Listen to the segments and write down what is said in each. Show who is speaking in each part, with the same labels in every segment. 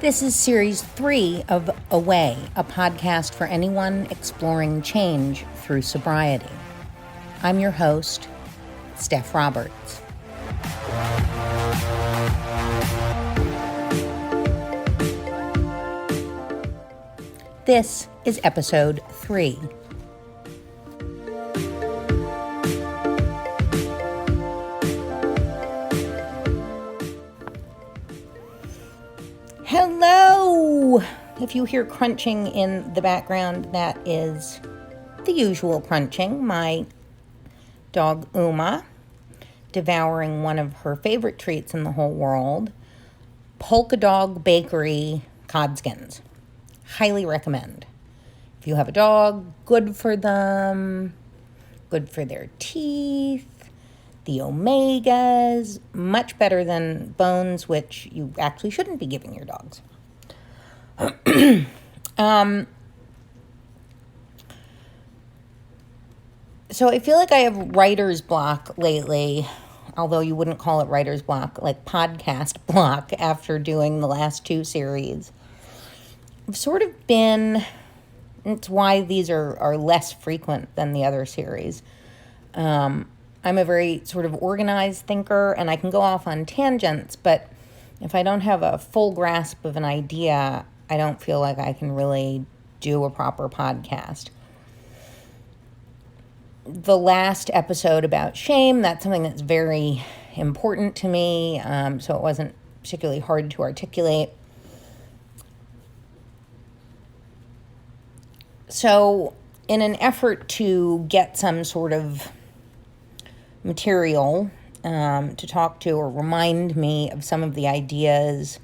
Speaker 1: This is Series 3 of Away, a podcast for anyone exploring change through sobriety. I'm your host, Steph Roberts. This is episode 3. Hello! If you hear crunching in the background, that is the usual crunching. My dog Uma devouring one of her favorite treats in the whole world, Polka Dog Bakery Codskins. Highly recommend. If you have a dog, good for them, good for their teeth, the omegas, much better than bones, which you actually shouldn't be giving your dogs. So I feel like I have writer's block lately, although you wouldn't call it writer's block, like podcast block after doing the last 2 series. I've sort of been, it's why these are less frequent than the other series. I'm a very sort of organized thinker, and I can go off on tangents, but if I don't have a full grasp of an idea, I don't feel like I can really do a proper podcast. The last episode about shame, that's something that's very important to me, so it wasn't particularly hard to articulate. So in an effort to get some sort of material to talk to or remind me of some of the ideas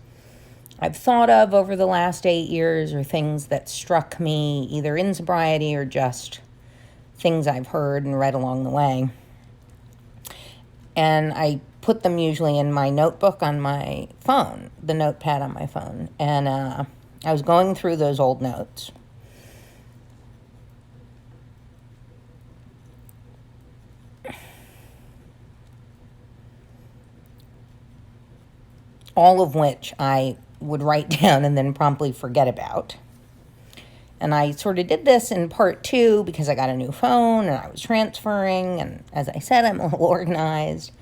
Speaker 1: I've thought of over the last 8 years, or things that struck me either in sobriety or just things I've heard and read along the way. And I put them usually in my notebook on my phone, the notepad on my phone. And I was going through those old notes. All of which I would write down and then promptly forget about. And I sort of did this in part 2 because I got a new phone and I was transferring. And as I said, I'm a little organized.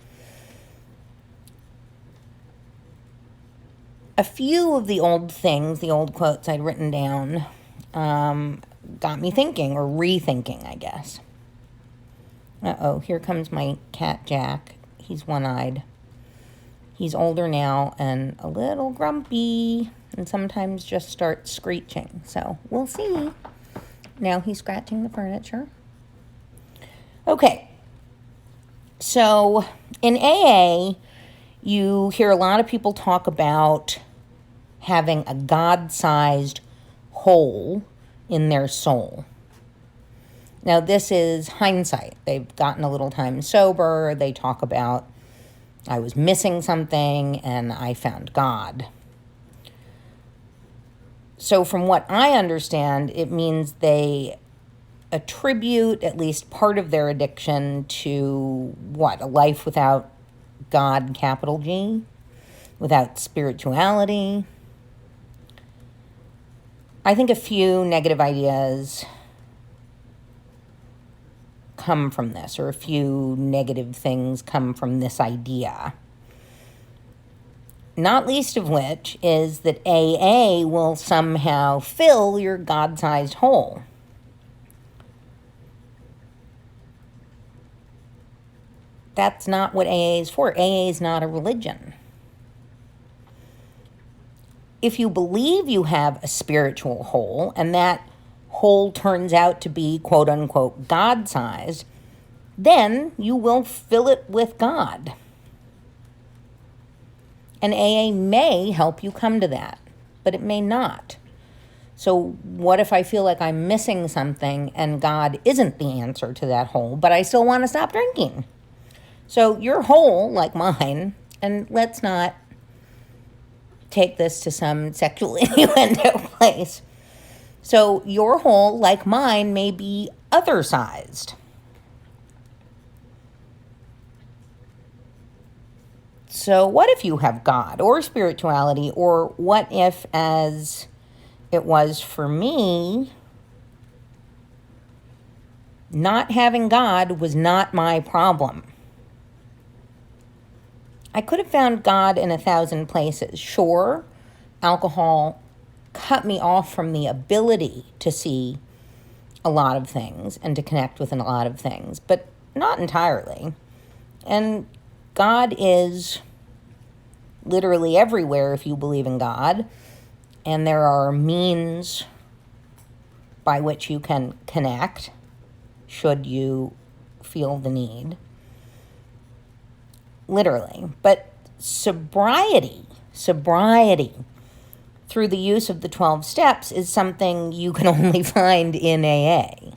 Speaker 1: A few of the old things, the old quotes I'd written down, got me thinking, or rethinking, I guess. Here comes my cat Jack. He's one-eyed. He's older now and a little grumpy and sometimes just starts screeching. So we'll see. Now he's scratching the furniture. Okay. So in AA, you hear a lot of people talk about having a God-sized hole in their soul. Now this is hindsight. They've gotten a little time sober. They talk about, I was missing something and I found God. So from what I understand, it means they attribute at least part of their addiction to what? A life without God, capital G, without spirituality. I think a few negative ideas come from this, or a few negative things come from this idea. Not least of which is that AA will somehow fill your God-sized hole. That's not what AA is for. AA is not a religion. If you believe you have a spiritual hole, and that hole turns out to be quote-unquote God-sized, then you will fill it with God. And AA may help you come to that, but it may not. So what if I feel like I'm missing something and God isn't the answer to that hole, but I still want to stop drinking? So your hole, like mine, and let's not take this to some sexual innuendo place. So your hole, like mine, may be other-sized. So what if you have God or spirituality, or what if, as it was for me, not having God was not my problem? I could have found God in 1,000 places. Sure, alcohol cut me off from the ability to see a lot of things and to connect with a lot of things, but not entirely. And God is literally everywhere if you believe in God, and there are means by which you can connect should you feel the need. Literally. But sobriety through the use of the 12 steps is something you can only find in AA.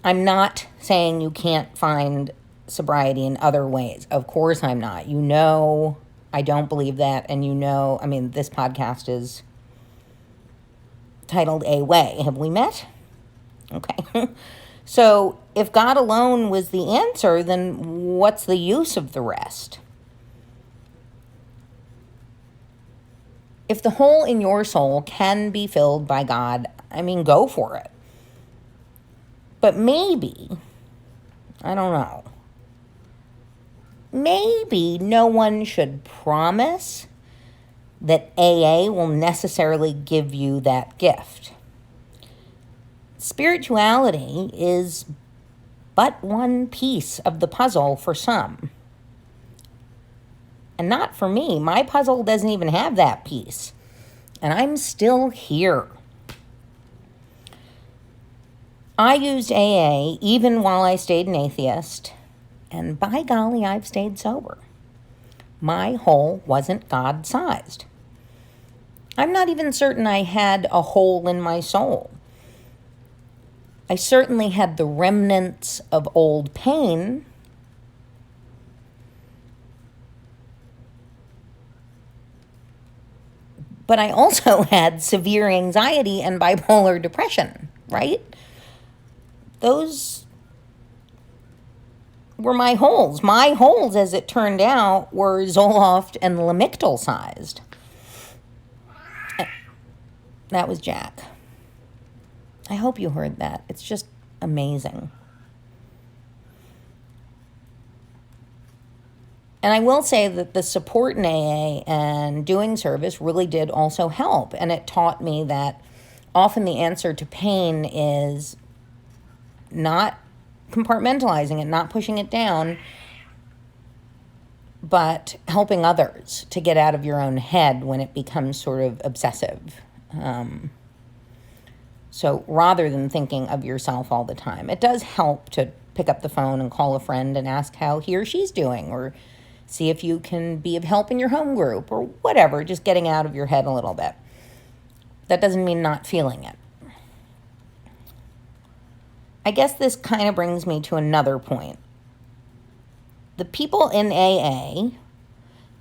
Speaker 1: I'm not saying you can't find sobriety in other ways. Of course I'm not. You know I don't believe that, and this podcast is titled A Way. Have we met? Okay. So if God alone was the answer, then what's the use of the rest? If the hole in your soul can be filled by God, go for it. But maybe, I don't know, maybe no one should promise that AA will necessarily give you that gift. Spirituality is but one piece of the puzzle for some. And not for me. My puzzle doesn't even have that piece. And I'm still here. I used AA even while I stayed an atheist. And by golly, I've stayed sober. My hole wasn't God-sized. I'm not even certain I had a hole in my soul. I certainly had the remnants of old pain. But I also had severe anxiety and bipolar depression, right? Those were my holes. My holes, as it turned out, were Zoloft and Lamictal sized. That was Jack. I hope you heard that. It's just amazing. And I will say that the support in AA and doing service really did also help. And it taught me that often the answer to pain is not compartmentalizing it, not pushing it down, but helping others to get out of your own head when it becomes sort of obsessive. So rather than thinking of yourself all the time, it does help to pick up the phone and call a friend and ask how he or she's doing, or see if you can be of help in your home group, or whatever, just getting out of your head a little bit. That doesn't mean not feeling it. I guess this kind of brings me to another point. The people in AA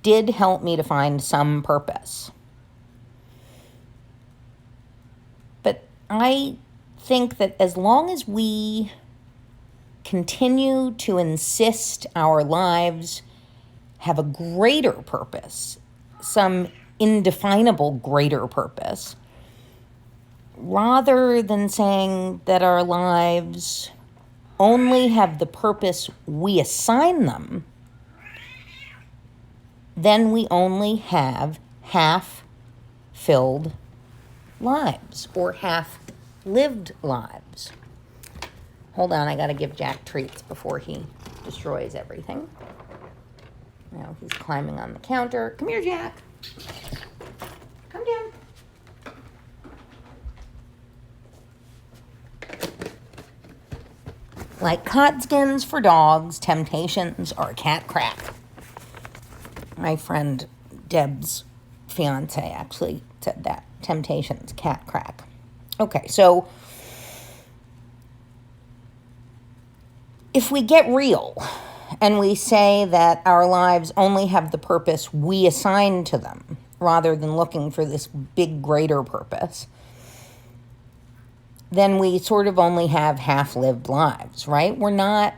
Speaker 1: did help me to find some purpose. But I think that as long as we continue to insist our lives have a greater purpose, some indefinable greater purpose, rather than saying that our lives only have the purpose we assign them, then we only have half-filled lives or half-lived lives. Hold on, I gotta give Jack treats before he destroys everything. Now he's climbing on the counter. Come here, Jack. Come down. Like codskins for dogs, temptations are cat crack. My friend Deb's fiance actually said that. Temptations, cat crack. Okay, so if we get real and we say that our lives only have the purpose we assign to them, rather than looking for this big, greater purpose, then we sort of only have half-lived lives, right? We're not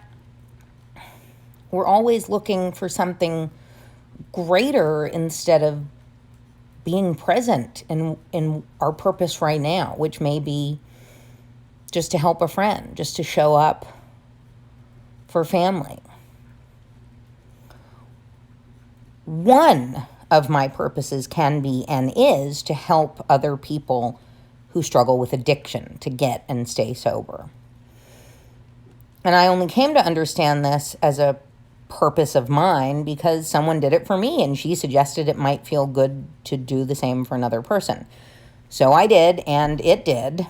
Speaker 1: We're always looking for something greater instead of being present in our purpose right now, which may be just to help a friend, just to show up for family. One of my purposes can be and is to help other people who struggle with addiction to get and stay sober. And I only came to understand this as a purpose of mine because someone did it for me and she suggested it might feel good to do the same for another person. So I did, and it did.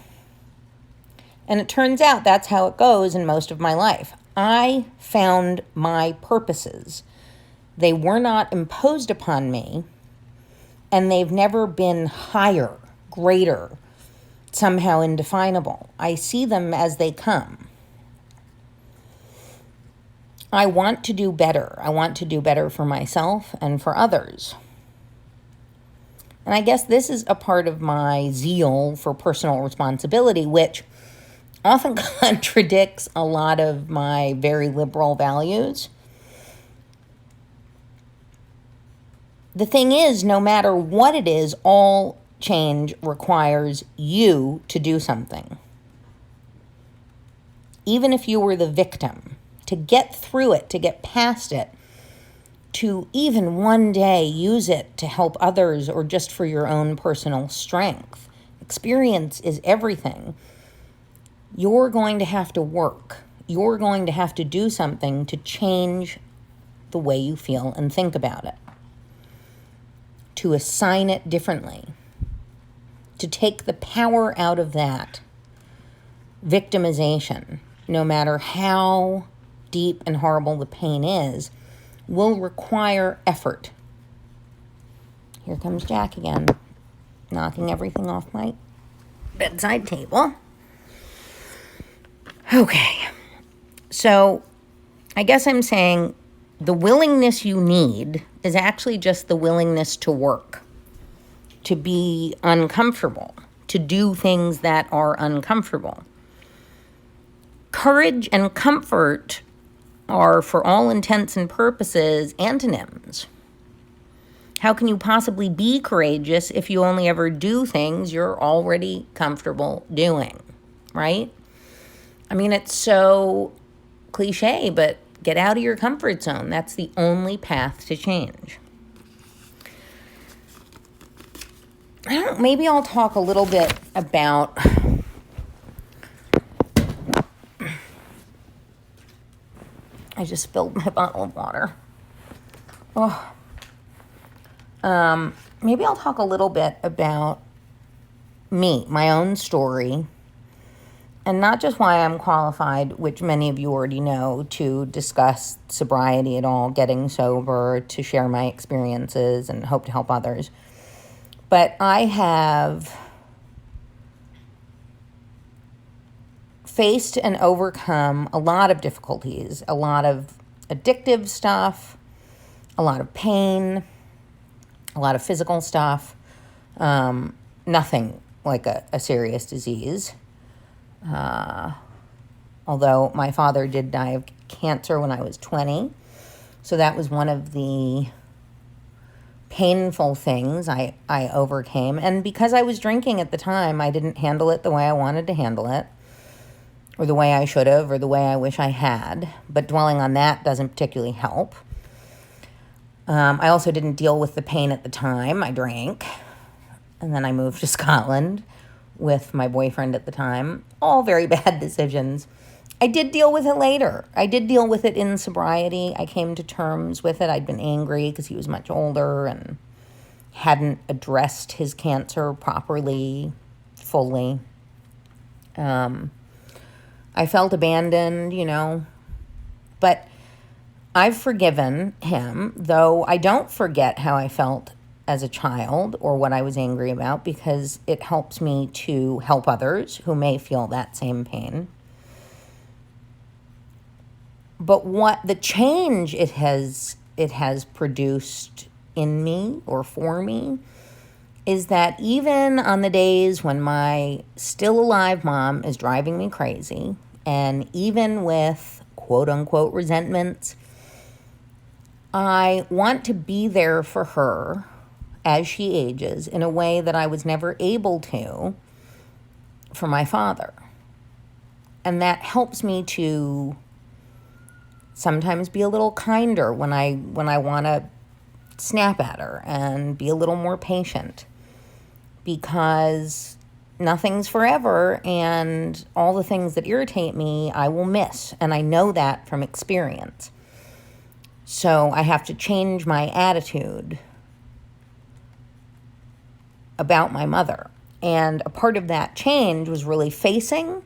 Speaker 1: And it turns out that's how it goes in most of my life. I found my purposes. They were not imposed upon me, and they've never been higher, greater, somehow indefinable. I see them as they come. I want to do better. I want to do better for myself and for others. And I guess this is a part of my zeal for personal responsibility, which often contradicts a lot of my very liberal values. The thing is, no matter what it is, all change requires you to do something. Even if you were the victim, to get through it, to get past it, to even one day use it to help others or just for your own personal strength. Experience is everything. You're going to have to work. You're going to have to do something to change the way you feel and think about it. To assign it differently. To take the power out of that victimization, no matter how deep and horrible the pain is, will require effort. Here comes Jack again, knocking everything off my bedside table. Okay, so I guess I'm saying the willingness you need is actually just the willingness to work, to be uncomfortable, to do things that are uncomfortable. Courage and comfort are, for all intents and purposes, antonyms. How can you possibly be courageous if you only ever do things you're already comfortable doing, right? I mean, it's so cliche, but get out of your comfort zone. That's the only path to change. Maybe I'll talk a little bit about I just spilled my bottle of water. Maybe I'll talk a little bit about me, my own story, and not just why I'm qualified, which many of you already know, to discuss sobriety at all, getting sober, to share my experiences and hope to help others. But I have faced and overcome a lot of difficulties, a lot of addictive stuff, a lot of pain, a lot of physical stuff, nothing like a serious disease. Although my father did die of cancer when I was 20, so that was one of the painful things I overcame. And because I was drinking at the time, I didn't handle it the way I wanted to handle it, or the way I should have, or the way I wish I had. But dwelling on that doesn't particularly help. I also didn't deal with the pain at the time. I drank. And then I moved to Scotland with my boyfriend at the time. All very bad decisions. I did deal with it later. I did deal with it in sobriety. I came to terms with it. I'd been angry because he was much older and hadn't addressed his cancer properly, fully. I felt abandoned, but I've forgiven him, though I don't forget how I felt as a child or what I was angry about, because it helps me to help others who may feel that same pain. But what the change it has produced in me or for me is that even on the days when my still alive mom is driving me crazy, and even with quote unquote resentments I want to be there for her as she ages in a way that I was never able to for my father. And that helps me to sometimes be a little kinder when I want to snap at her, and be a little more patient, because nothing's forever, and all the things that irritate me I will miss, and I know that from experience. So I have to change my attitude about my mother. And a part of that change was really facing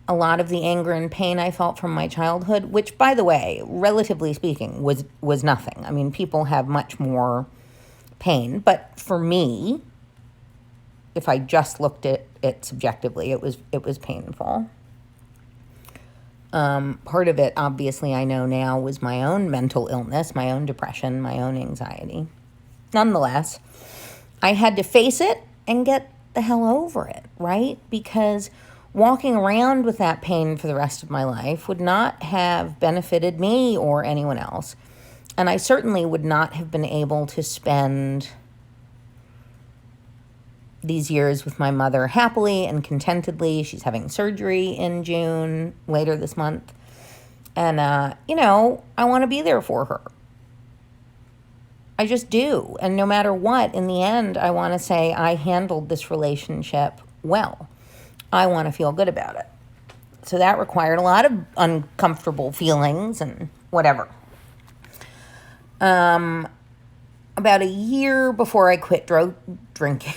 Speaker 1: a lot of the anger and pain I felt from my childhood, which, by the way, relatively speaking, was nothing. I mean, people have much more pain. But for me, if I just looked at it subjectively, it was painful. Part of it, obviously, I know now, was my own mental illness, my own depression, my own anxiety. Nonetheless, I had to face it and get the hell over it, right? Because walking around with that pain for the rest of my life would not have benefited me or anyone else. And I certainly would not have been able to spend these years with my mother happily and contentedly. She's having surgery in June, later this month. And, I want to be there for her. I just do. And no matter what, in the end, I want to say I handled this relationship well. I want to feel good about it. So that required a lot of uncomfortable feelings and whatever. About a year before I quit drinking,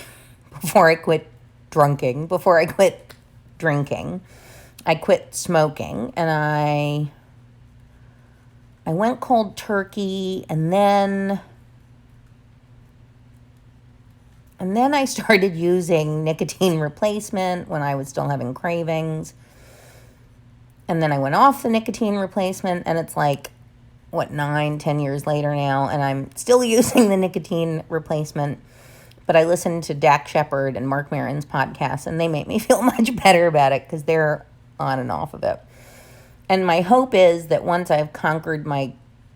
Speaker 1: I quit smoking, and I went cold turkey, and then I started using nicotine replacement when I was still having cravings. And then I went off the nicotine replacement, and it's like, 10 years later now, and I'm still using the nicotine replacement. But I listened to Dak Shepard and Mark Maron's podcast, and they make me feel much better about it because they're on and off of it. And my hope is that once I've conquered my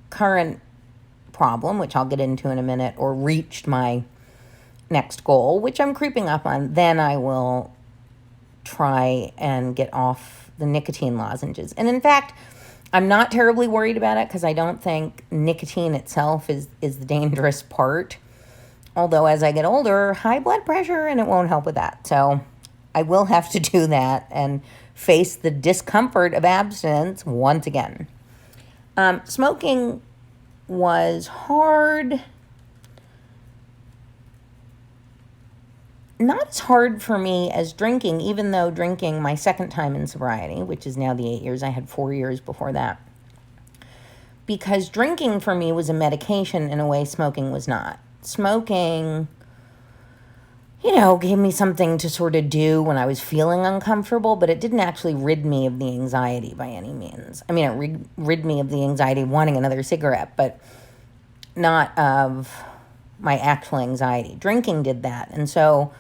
Speaker 1: current problem, which I'll get into in a minute, or reached my next goal, which I'm creeping up on, then I will try and get off the nicotine lozenges. And in fact, I'm not terribly worried about it because I don't think nicotine itself is the dangerous part. Although as I get older, high blood pressure, and it won't help with that. So I will have to do that and face the discomfort of abstinence once again. Smoking was hard. Not as hard for me as drinking, even though drinking my second time in sobriety, which is now the 8 years, I had 4 years before that. Because drinking for me was a medication in a way smoking was not. Smoking, gave me something to sort of do when I was feeling uncomfortable, but it didn't actually rid me of the anxiety by any means. I mean, it rid me of the anxiety of wanting another cigarette, but not of my actual anxiety. Drinking did that. And so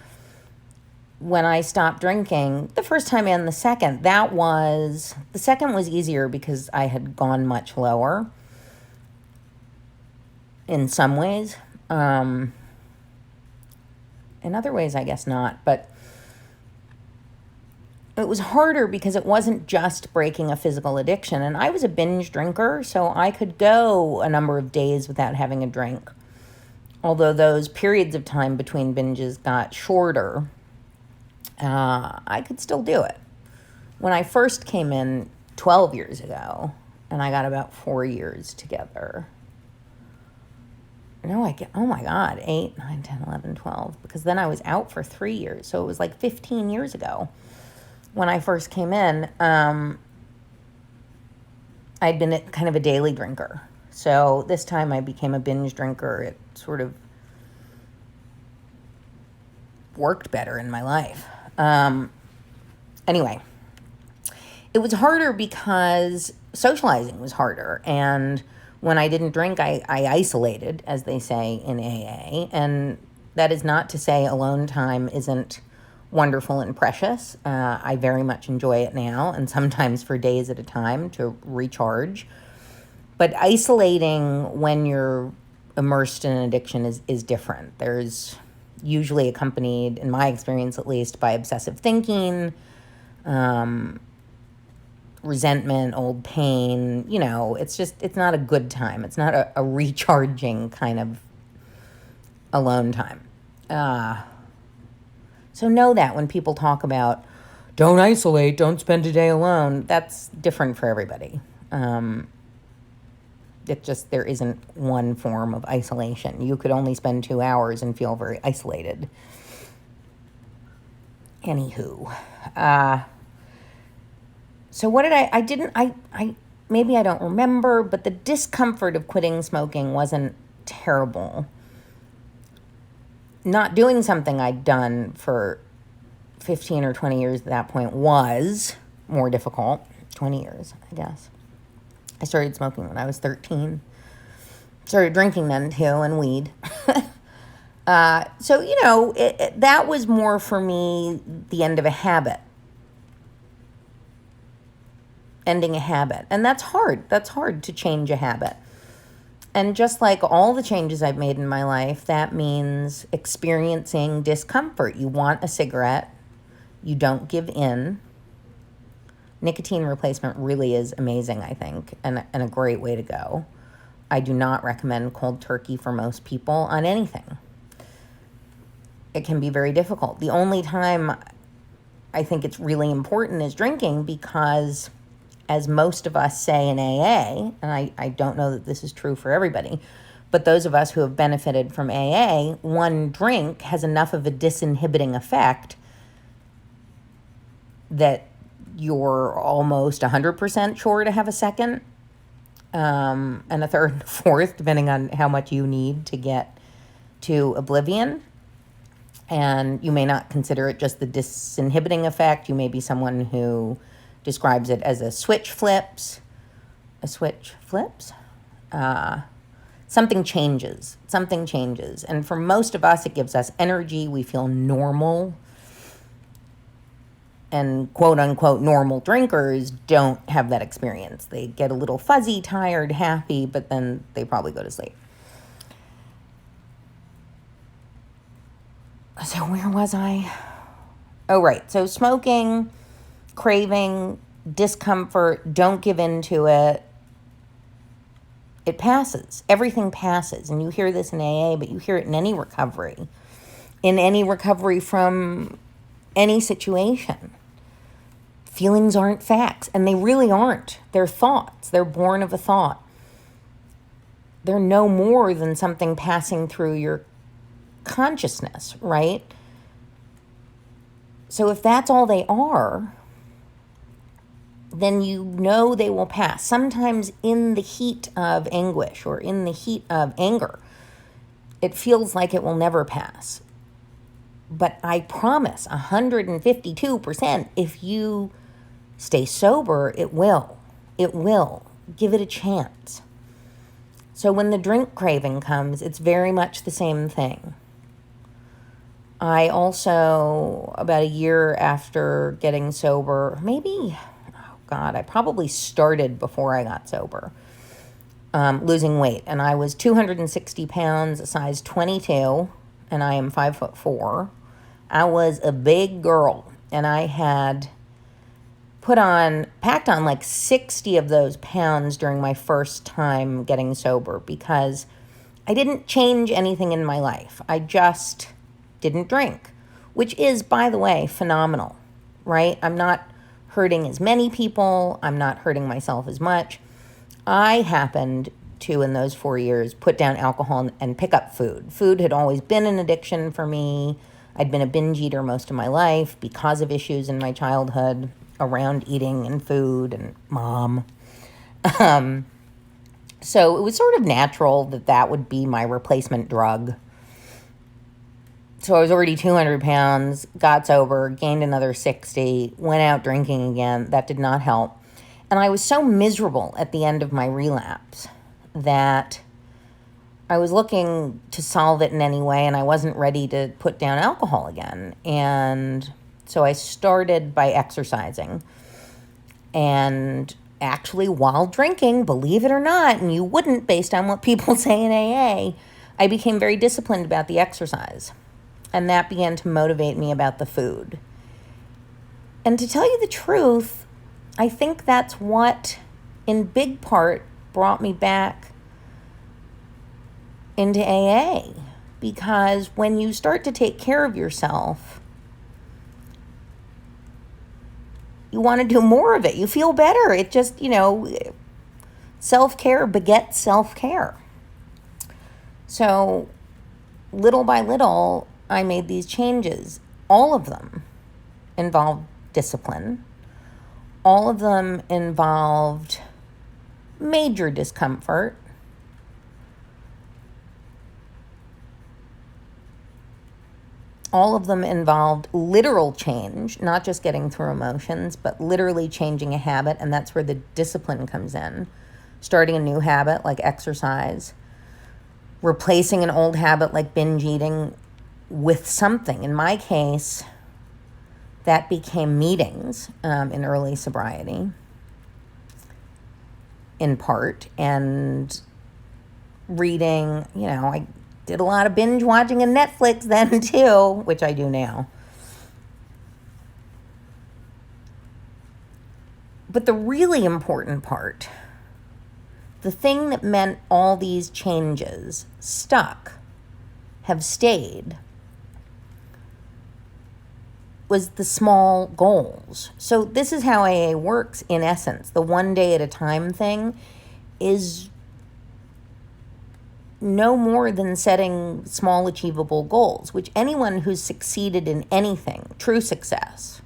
Speaker 1: when I stopped drinking, the first time and the second, the second was easier because I had gone much lower in some ways. In other ways, I guess not. But it was harder because it wasn't just breaking a physical addiction. And I was a binge drinker, so I could go a number of days without having a drink. Although those periods of time between binges got shorter, I could still do it. When I first came in 12 years ago, and I got about 4 years together. No, 8, 9, 10, 11, 12. Because then I was out for 3 years. So it was like 15 years ago when I first came in. I'd been kind of a daily drinker. So this time I became a binge drinker. It sort of worked better in my life. Anyway, it was harder because socializing was harder. And when I didn't drink, I isolated, as they say in AA. And that is not to say alone time isn't wonderful and precious. I very much enjoy it now, and sometimes for days at a time to recharge. But isolating when you're immersed in an addiction is different. There's usually accompanied, in my experience at least, by obsessive thinking, resentment, old pain. It's not a good time. It's not a recharging kind of alone time. So know that when people talk about don't isolate, don't spend a day alone, that's different for everybody. There isn't one form of isolation. You could only spend 2 hours and feel very isolated. Anywho, so what did maybe I don't remember, but the discomfort of quitting smoking wasn't terrible. Not doing something I'd done for 15 or 20 years at that point was more difficult. 20 years, I guess. I started smoking when I was 13. Started drinking then, too, and weed. So, that was more for me the end of a habit. Ending a habit. And that's hard. That's hard to change a habit. And just like all the changes I've made in my life, that means experiencing discomfort. You want a cigarette. You don't give in. Nicotine replacement really is amazing, I think, and a great way to go. I do not recommend cold turkey for most people on anything. It can be very difficult. The only time I think it's really important is drinking because, as most of us say in AA, and I don't know that this is true for everybody, but those of us who have benefited from AA, one drink has enough of a disinhibiting effect that you're almost 100% sure to have a second, and a third and a fourth, depending on how much you need to get to oblivion. And you may not consider it just the disinhibiting effect. You may be someone who describes it as a switch flips. Something changes. And for most of us, it gives us energy. We feel normal. And quote-unquote normal drinkers don't have that experience. They get a little fuzzy, tired, happy, but then they probably go to sleep. So where was I? Oh, right. So smoking, craving, discomfort, don't give in to it. It passes. Everything passes. And you hear this in AA, but you hear it in any recovery. In any recovery from any situation. Feelings aren't facts, and they really aren't. They're thoughts. They're born of a thought. They're no more than something passing through your consciousness, right? So if that's all they are, then you know they will pass. Sometimes in the heat of anguish or in the heat of anger, it feels like it will never pass. But I promise 152%, if you stay sober, it will. It will. Give it a chance. So when the drink craving comes, it's very much the same thing. I also, about a year after getting sober, I probably started before I got sober, losing weight. And I was 260 pounds, a size 22, and I am 5'4". I was a big girl, and I had packed on like 60 of those pounds during my first time getting sober because I didn't change anything in my life. I just didn't drink, which is, by the way, phenomenal, right? I'm not hurting as many people. I'm not hurting myself as much. I happened to, in those 4 years, put down alcohol and pick up food. Food had always been an addiction for me. I'd been a binge eater most of my life because of issues in my childhood around eating and food and mom. So it was sort of natural that would be my replacement drug. So I was already 200 pounds, got sober, gained another 60, went out drinking again. That did not help. And I was so miserable at the end of my relapse that I was looking to solve it in any way, and I wasn't ready to put down alcohol again. And so I started by exercising. And actually, while drinking, believe it or not, and you wouldn't based on what people say in AA, I became very disciplined about the exercise. And that began to motivate me about the food. And to tell you the truth, I think that's what, in big part, brought me back into AA. Because when you start to take care of yourself, you want to do more of it. You feel better. It just, self-care begets self-care. So little by little, I made these changes. All of them involved discipline. All of them involved major discomfort. All of them involved literal change, not just getting through emotions, but literally changing a habit, and that's where the discipline comes in. Starting a new habit like exercise, replacing an old habit like binge eating with something. In my case, that became meetings in early sobriety, in part, and reading. I did a lot of binge watching and Netflix then too, which I do now. But the really important part, the thing that meant all these changes have stayed, was the small goals. So this is how AA works in essence. The one day at a time thing is no more than setting small achievable goals, which anyone who's succeeded in anything, true success,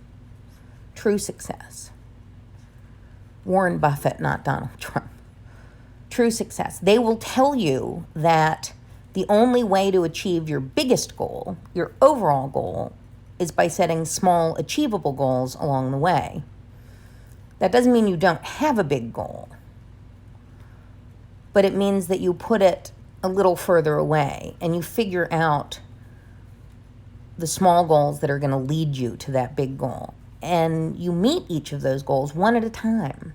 Speaker 1: Warren Buffett, not Donald Trump, true success, they will tell you that the only way to achieve your biggest goal, your overall goal, is by setting small achievable goals along the way. That doesn't mean you don't have a big goal, but it means that you put it a little further away and you figure out the small goals that are going to lead you to that big goal. And you meet each of those goals one at a time.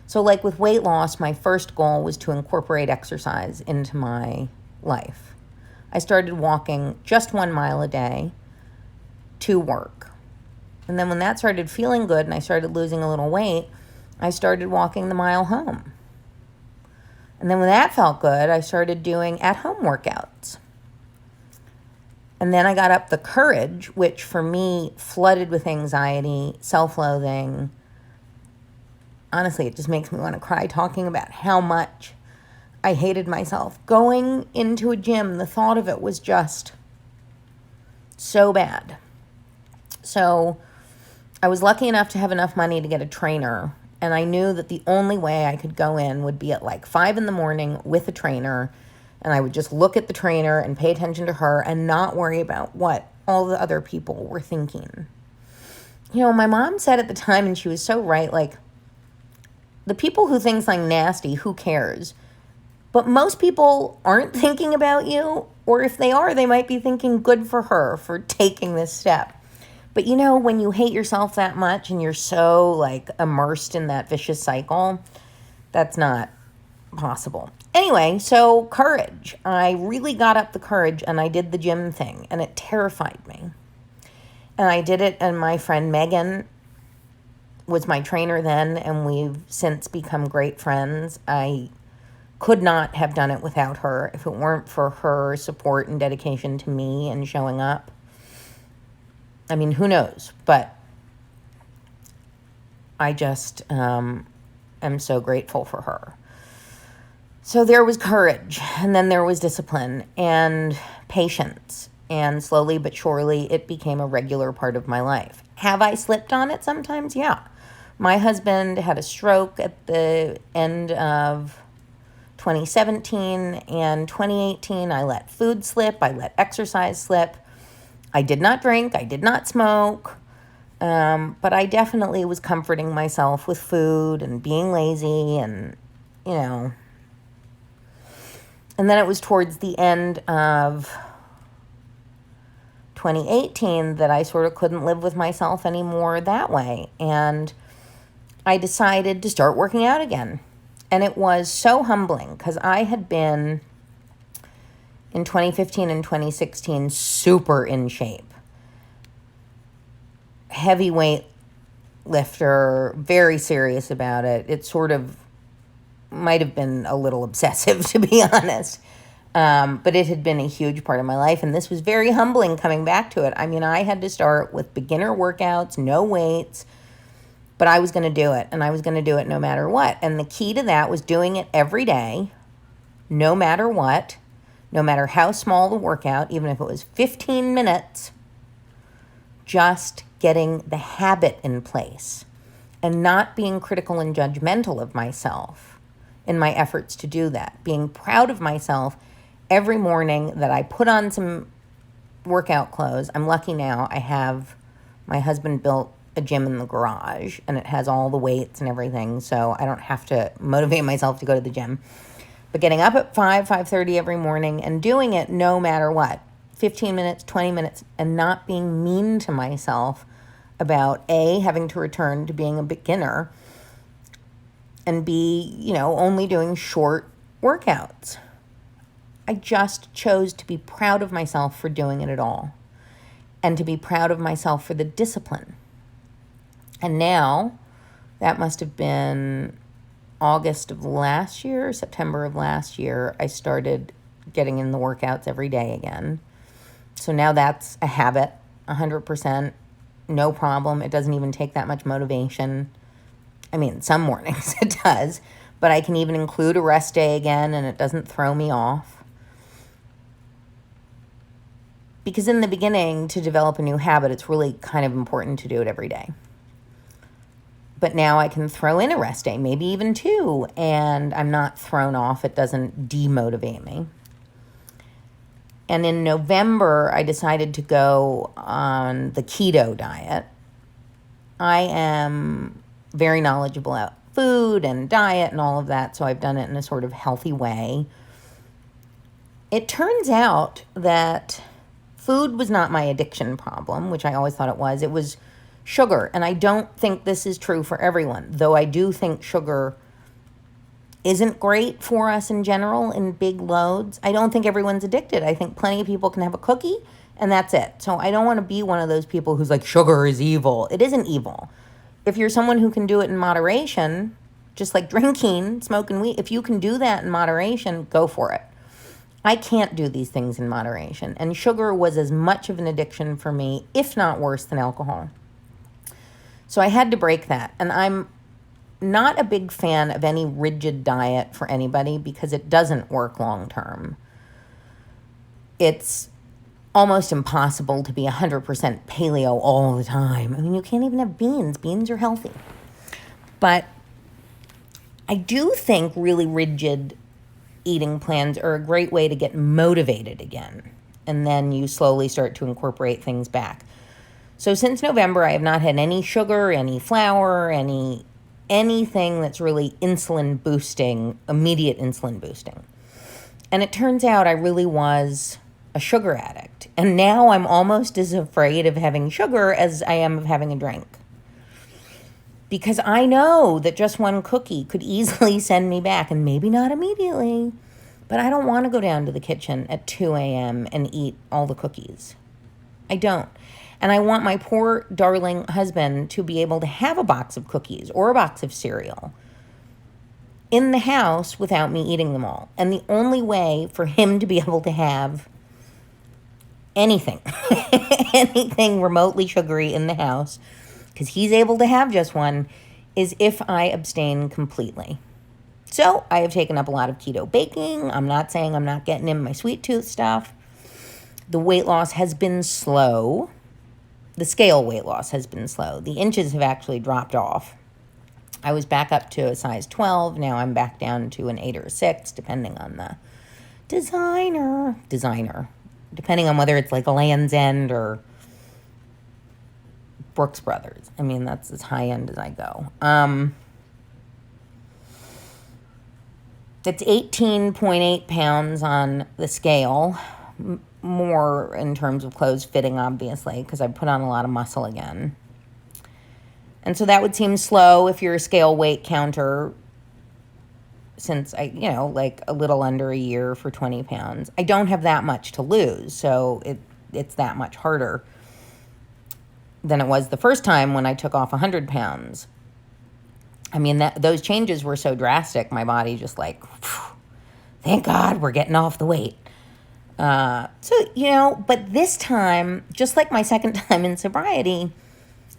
Speaker 1: So like with weight loss, my first goal was to incorporate exercise into my life. I started walking just 1 mile a day to work. And then when that started feeling good and I started losing a little weight, I started walking the mile home. And then when that felt good, I started doing at-home workouts. And then I got up the courage, which for me flooded with anxiety, self-loathing. Honestly, it just makes me want to cry talking about how much I hated myself. Going into a gym, the thought of it was just so bad. So I was lucky enough to have enough money to get a trainer. And I knew that the only way I could go in would be at like 5 a.m. with a trainer. And I would just look at the trainer and pay attention to her and not worry about what all the other people were thinking. My mom said at the time, and she was so right, like, the people who think something nasty, who cares? But most people aren't thinking about you, or if they are, they might be thinking good for her for taking this step. But when you hate yourself that much and you're so like immersed in that vicious cycle, that's not possible. Anyway, so courage. I really got up the courage and I did the gym thing, and it terrified me. And I did it, and my friend Megan was my trainer then, and we've since become great friends. I could not have done it without her if it weren't for her support and dedication to me and showing up. I mean, who knows? But I just am so grateful for her. So there was courage, and then there was discipline and patience, and slowly but surely it became a regular part of my life. Have I slipped on it sometimes? Yeah. My husband had a stroke at the end of 2017, and 2018 I let food slip, I let exercise slip. I did not drink, I did not smoke, but I definitely was comforting myself with food and being lazy and, And then it was towards the end of 2018 that I sort of couldn't live with myself anymore that way. And I decided to start working out again. And it was so humbling because I had been, in 2015 and 2016, super in shape. Heavyweight lifter, very serious about it. It sort of might have been a little obsessive, to be honest. But it had been a huge part of my life, and this was very humbling coming back to it. I mean, I had to start with beginner workouts, no weights, but I was going to do it, and I was going to do it no matter what. And the key to that was doing it every day, no matter what, no matter how small the workout, even if it was 15 minutes, just getting the habit in place and not being critical and judgmental of myself in my efforts to do that. Being proud of myself every morning that I put on some workout clothes. I'm lucky now. My husband built a gym in the garage, and it has all the weights and everything, so I don't have to motivate myself to go to the gym. But getting up at 5:30 every morning and doing it no matter what, 15 minutes, 20 minutes, and not being mean to myself about A, having to return to being a beginner, and B, only doing short workouts. I just chose to be proud of myself for doing it at all, and to be proud of myself for the discipline. And now, that must have been August of last year, September of last year, I started getting in the workouts every day again. So now that's a habit, 100%, no problem. It doesn't even take that much motivation. I mean, some mornings it does, but I can even include a rest day again, and it doesn't throw me off. Because in the beginning, to develop a new habit, it's really kind of important to do it every day. But now I can throw in a rest day, maybe even 2, and I'm not thrown off. It doesn't demotivate me. And in November, I decided to go on the keto diet. I am very knowledgeable about food and diet and all of that, so I've done it in a sort of healthy way. It turns out that food was not my addiction problem, which I always thought it was. It was sugar, and I don't think this is true for everyone, though I do think sugar isn't great for us in general in big loads. I don't think everyone's addicted. I think plenty of people can have a cookie, and that's it. So I don't want to be one of those people who's like, sugar is evil. It isn't evil. If you're someone who can do it in moderation, just like drinking, smoking weed, if you can do that in moderation, go for it. I can't do these things in moderation, and sugar was as much of an addiction for me, if not worse than alcohol. So I had to break that, and I'm not a big fan of any rigid diet for anybody because it doesn't work long term. It's almost impossible to be 100% paleo all the time. I mean, you can't even have beans. Beans are healthy. But I do think really rigid eating plans are a great way to get motivated again. And then you slowly start to incorporate things back. So since November, I have not had any sugar, any flour, anything that's really insulin boosting, immediate insulin boosting. And it turns out I really was a sugar addict. And now I'm almost as afraid of having sugar as I am of having a drink. Because I know that just one cookie could easily send me back, and maybe not immediately, but I don't want to go down to the kitchen at 2 a.m. and eat all the cookies. I don't. And I want my poor darling husband to be able to have a box of cookies or a box of cereal in the house without me eating them all. And the only way for him to be able to have anything, anything remotely sugary in the house, because he's able to have just one, is if I abstain completely. So I have taken up a lot of keto baking. I'm not saying I'm not getting in my sweet tooth stuff. The weight loss has been slow. The scale weight loss has been slow. The inches have actually dropped off. I was back up to a size 12. Now I'm back down to an 8 or a 6, depending on the designer. Depending on whether it's like Land's End or Brooks Brothers. I mean, that's as high end as I go. It's 18.8 pounds on the scale. More in terms of clothes fitting, obviously, because I put on a lot of muscle again. And so that would seem slow if you're a scale weight counter, since like a little under a year for 20 pounds. I don't have that much to lose, so it's that much harder than it was the first time when I took off 100 pounds. I mean, those changes were so drastic, my body just like, thank God we're getting off the weight. But this time, just like my second time in sobriety,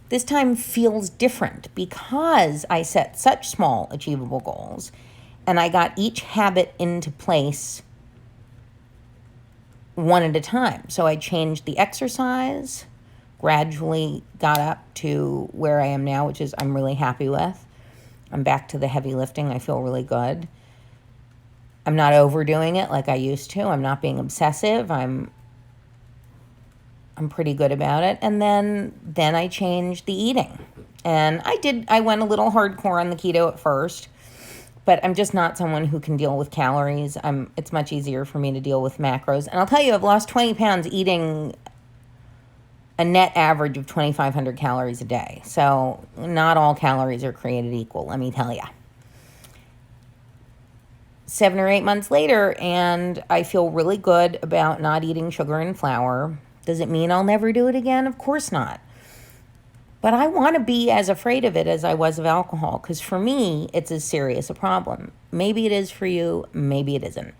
Speaker 1: this time feels different because I set such small, achievable goals, and I got each habit into place one at a time. So I changed the exercise, gradually got up to where I am now, which is I'm really happy with. I'm back to the heavy lifting. I feel really good. I'm not overdoing it like I used to. I'm not being obsessive. I'm pretty good about it. And then I changed the eating. And I went a little hardcore on the keto at first, but I'm just not someone who can deal with calories. It's much easier for me to deal with macros. And I'll tell you, I've lost 20 pounds eating a net average of 2,500 calories a day. So not all calories are created equal, let me tell you. 7 or 8 months later, and I feel really good about not eating sugar and flour. Does it mean I'll never do it again? Of course not. But I want to be as afraid of it as I was of alcohol, because for me, it's as serious a problem. Maybe it is for you, maybe it isn't.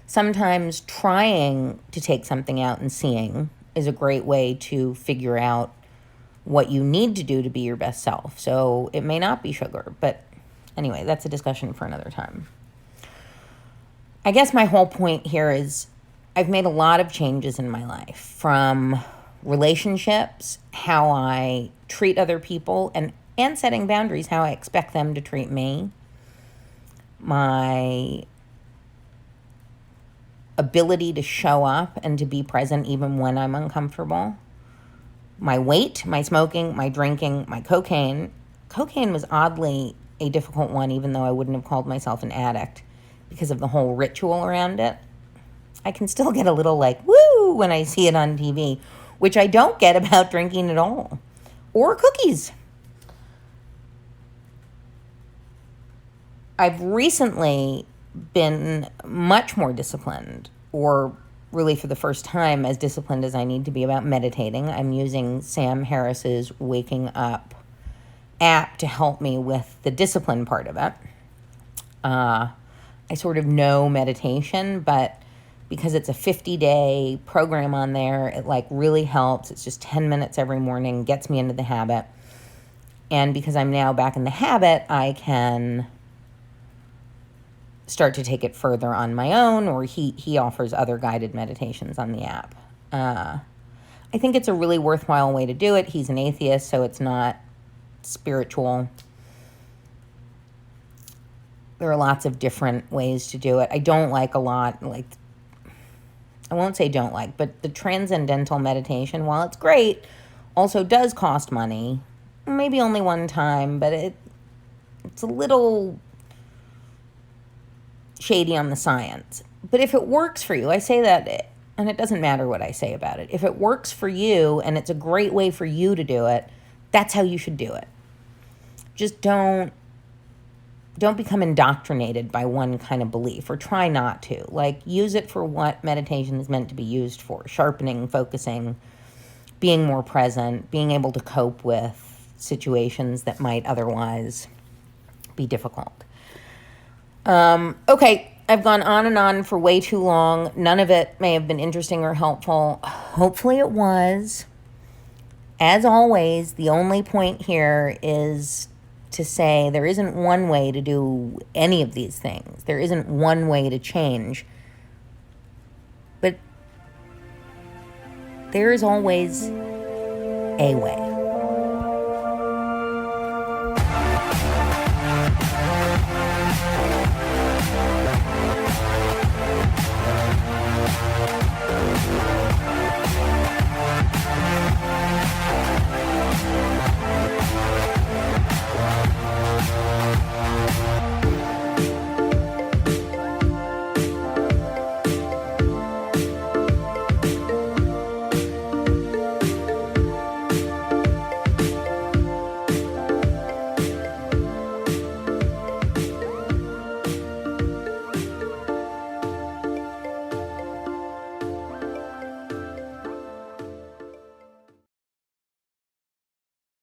Speaker 1: Sometimes trying to take something out and seeing is a great way to figure out what you need to do to be your best self. So it may not be sugar, but anyway, that's a discussion for another time. I guess my whole point here is I've made a lot of changes in my life, from relationships, how I treat other people, and setting boundaries, how I expect them to treat me, my ability to show up and to be present even when I'm uncomfortable, my weight, my smoking, my drinking, my cocaine. Cocaine was oddly a difficult one, even though I wouldn't have called myself an addict because of the whole ritual around it. I can still get a little like, woo, when I see it on TV, which I don't get about drinking at all. Or cookies. I've recently been much more disciplined, or really for the first time as disciplined as I need to be about meditating. I'm using Sam Harris's Waking Up app to help me with the discipline part of it. I sort of know meditation, but because it's a 50-day program on there, it like really helps. It's just 10 minutes every morning, gets me into the habit. And because I'm now back in the habit, I can start to take it further on my own, or he offers other guided meditations on the app. I think it's a really worthwhile way to do it. He's an atheist, so it's not spiritual. There are lots of different ways to do it. I don't like a lot, I won't say don't like, but the transcendental meditation, while it's great, also does cost money. Maybe only one time, but it's a little shady on the science. But if it works for you, I say that, and it doesn't matter what I say about it. If it works for you and it's a great way for you to do it, that's how you should do it. Just don't become indoctrinated by one kind of belief, or try not to. Like, use it for what meditation is meant to be used for: sharpening, focusing, being more present, being able to cope with situations that might otherwise be difficult. Okay, I've gone on and on for way too long. None of it may have been interesting or helpful. Hopefully it was. As always, the only point here is to say there isn't one way to do any of these things. There isn't one way to change. But there is always a way.